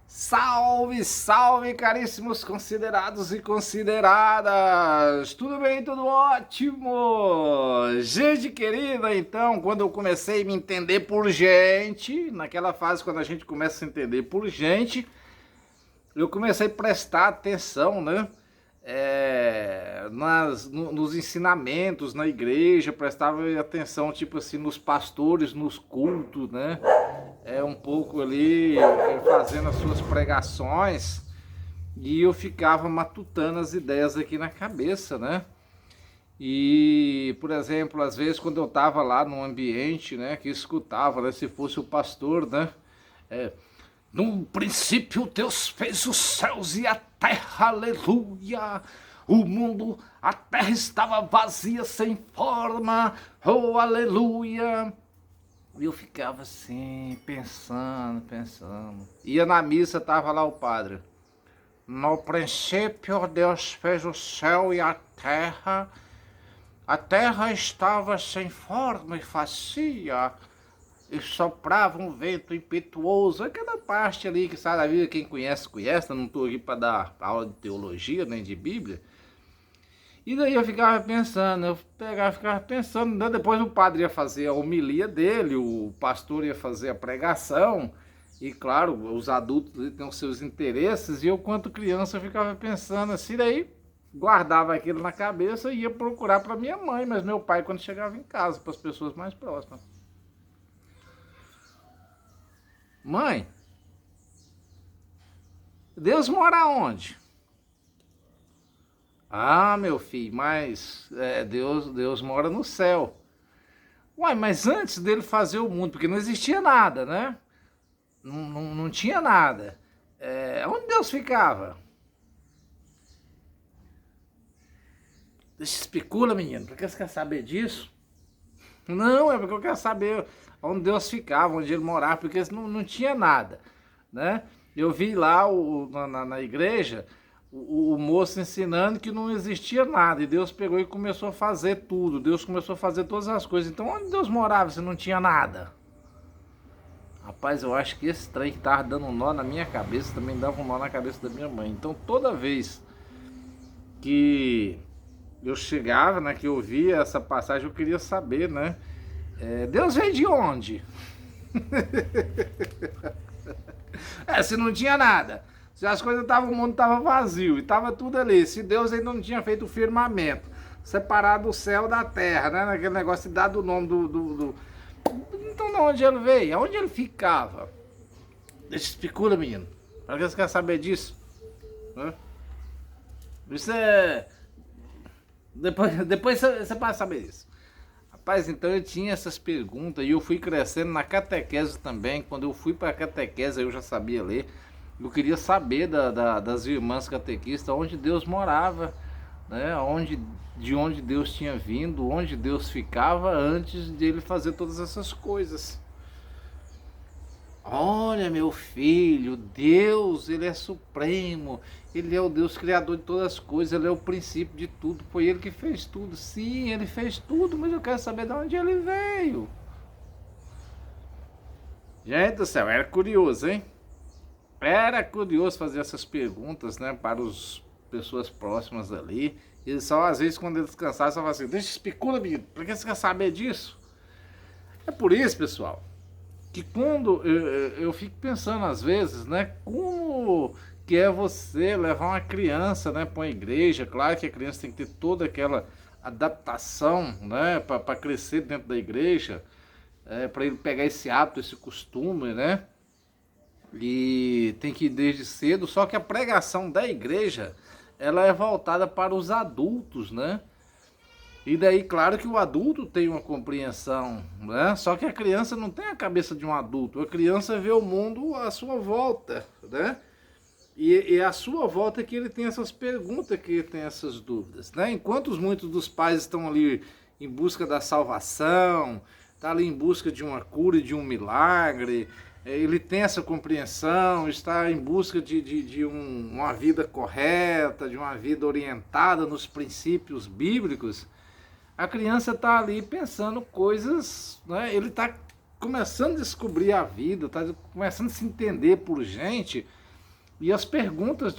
Salve, salve, caríssimos considerados e consideradas! Tudo bem, tudo ótimo! Gente querida, então, quando eu comecei a me entender por gente, naquela fase quando a gente começa a se entender por gente, eu comecei a prestar atenção, né? Nos ensinamentos na igreja, prestava atenção, tipo assim, nos pastores, nos cultos, né? Um pouco ali fazendo as suas pregações e eu ficava matutando as ideias aqui na cabeça, né? E, por exemplo, às vezes quando eu estava lá num ambiente, né, que escutava, né, se fosse o pastor, né? É, no princípio Deus fez os céus e a terra, aleluia. O mundo, a terra estava vazia, sem forma, oh aleluia. E eu ficava assim, pensando. Ia na missa, tava lá o padre. No princípio Deus fez o céu e a terra. A terra estava sem forma e vazia. E soprava um vento impetuoso. Aquela parte ali que sai da Bíblia, quem conhece, conhece. Não estou aqui para dar aula de teologia, nem de Bíblia. E daí eu ficava pensando, ficava pensando, né? Depois o padre ia fazer a homilia dele, o pastor ia fazer a pregação, e claro, os adultos têm os seus interesses, e eu, quanto criança, ficava pensando assim, daí guardava aquilo na cabeça e ia procurar para minha mãe, mas meu pai quando chegava em casa, para as pessoas mais próximas. Mãe, Deus mora onde? Ah, meu filho, mas Deus mora no céu. Uai, mas antes dele fazer o mundo, porque não existia nada, né? Não tinha nada. Onde Deus ficava? Especula, menino, por que você quer saber disso? Não, é porque eu quero saber onde Deus ficava, onde ele morava, porque não tinha nada, né? Eu vi lá na igreja o moço ensinando que não existia nada, e Deus pegou e começou a fazer tudo, Deus começou a fazer todas as coisas. Então onde Deus morava se não tinha nada? Rapaz, eu acho que esse trem que tava dando um nó na minha cabeça também dava um nó na cabeça da minha mãe. Então toda vez que eu chegava, né, que eu via essa passagem, eu queria saber, né? Deus veio de onde? Se não tinha nada, se as coisas estavam, o mundo estava vazio e estava tudo ali, se Deus ainda não tinha feito o firmamento, separado o céu da terra, né? Naquele negócio de dar o nome Então de onde ele veio? Aonde ele ficava? Deixa especula, menino. Para que você quer saber disso? Isso é. Depois você vai saber isso. Rapaz, então eu tinha essas perguntas e eu fui crescendo na catequese também. Quando eu fui para a catequese eu já sabia ler. Eu queria saber das irmãs catequistas onde Deus morava, né? De onde Deus tinha vindo, onde Deus ficava antes de ele fazer todas essas coisas. Olha, meu filho, Deus, ele é supremo, ele é o Deus criador de todas as coisas, ele é o princípio de tudo, foi ele que fez tudo. Sim, ele fez tudo, mas eu quero saber de onde ele veio. Gente do céu, era curioso, hein? Era curioso fazer essas perguntas, né, para as pessoas próximas ali. E só às vezes quando eles cansaram, só falavam assim, deixa especula, menino, por que você quer saber disso? É por isso, pessoal, que quando eu fico pensando às vezes, né, como que é você levar uma criança, né, para uma igreja. Claro que a criança tem que ter toda aquela adaptação, né, para crescer dentro da igreja, para ele pegar esse hábito, esse costume, né, e tem que ir desde cedo. Só que a pregação da igreja, ela é voltada para os adultos, né? E daí, claro que o adulto tem uma compreensão, né? Só que a criança não tem a cabeça de um adulto. A criança vê o mundo à sua volta, né? E é à sua volta que ele tem essas perguntas, que ele tem essas dúvidas, né? Enquanto muitos dos pais estão ali em busca da salvação, está ali em busca de uma cura e de um milagre, ele tem essa compreensão, está em busca de uma vida correta, de uma vida orientada nos princípios bíblicos. A criança está ali pensando coisas, né? Ele está começando a descobrir a vida, está começando a se entender por gente, E as perguntas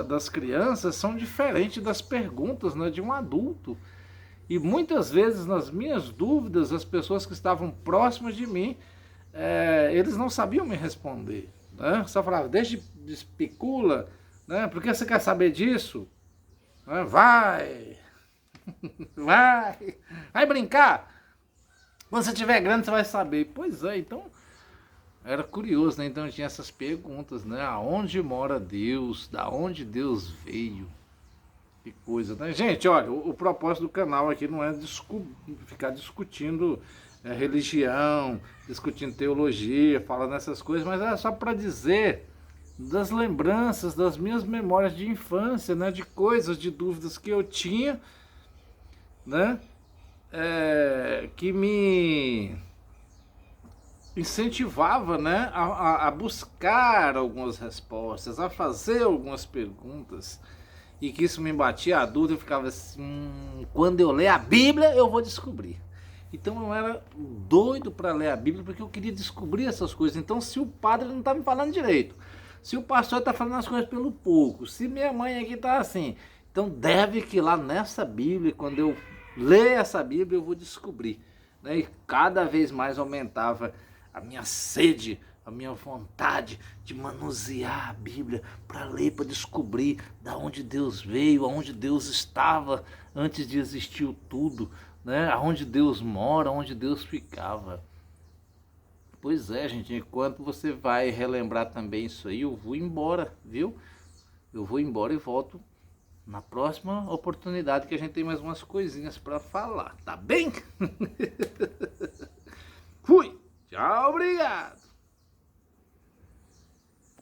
das crianças são diferentes das perguntas, né, de um adulto. E muitas vezes, nas minhas dúvidas, as pessoas que estavam próximas de mim, eles não sabiam me responder. Né? Só falavam, especula, né? Por que você quer saber disso? Né? Vai brincar. Quando você tiver grande, você vai saber. Pois é, então era curioso, né? Então tinha essas perguntas, né? Aonde mora Deus? Da onde Deus veio? Que coisa, né? Gente, olha, o propósito do canal aqui não é ficar discutindo religião, discutindo teologia, falando essas coisas, mas é só para dizer das lembranças, das minhas memórias de infância, né? De coisas, de dúvidas que eu tinha, né? Que me incentivava, né, a buscar algumas respostas, a fazer algumas perguntas, e que isso me batia a dúvida. Eu ficava assim, quando eu ler a Bíblia eu vou descobrir. Então eu era doido para ler a Bíblia, porque eu queria descobrir essas coisas. Então, se o padre não está me falando direito, se o pastor está falando as coisas pelo pouco, se minha mãe aqui está assim, então deve que lá nessa Bíblia, quando eu ler essa Bíblia, eu vou descobrir. Né? E cada vez mais aumentava a minha sede, a minha vontade de manusear a Bíblia para ler, para descobrir da onde Deus veio, aonde Deus estava antes de existir tudo, né? Aonde Deus mora, onde Deus ficava. Pois é, gente, enquanto você vai relembrar também isso aí, eu vou embora, viu? Eu vou embora e volto na próxima oportunidade, que a gente tem mais umas coisinhas para falar, tá bem? Fui! Tchau, obrigado!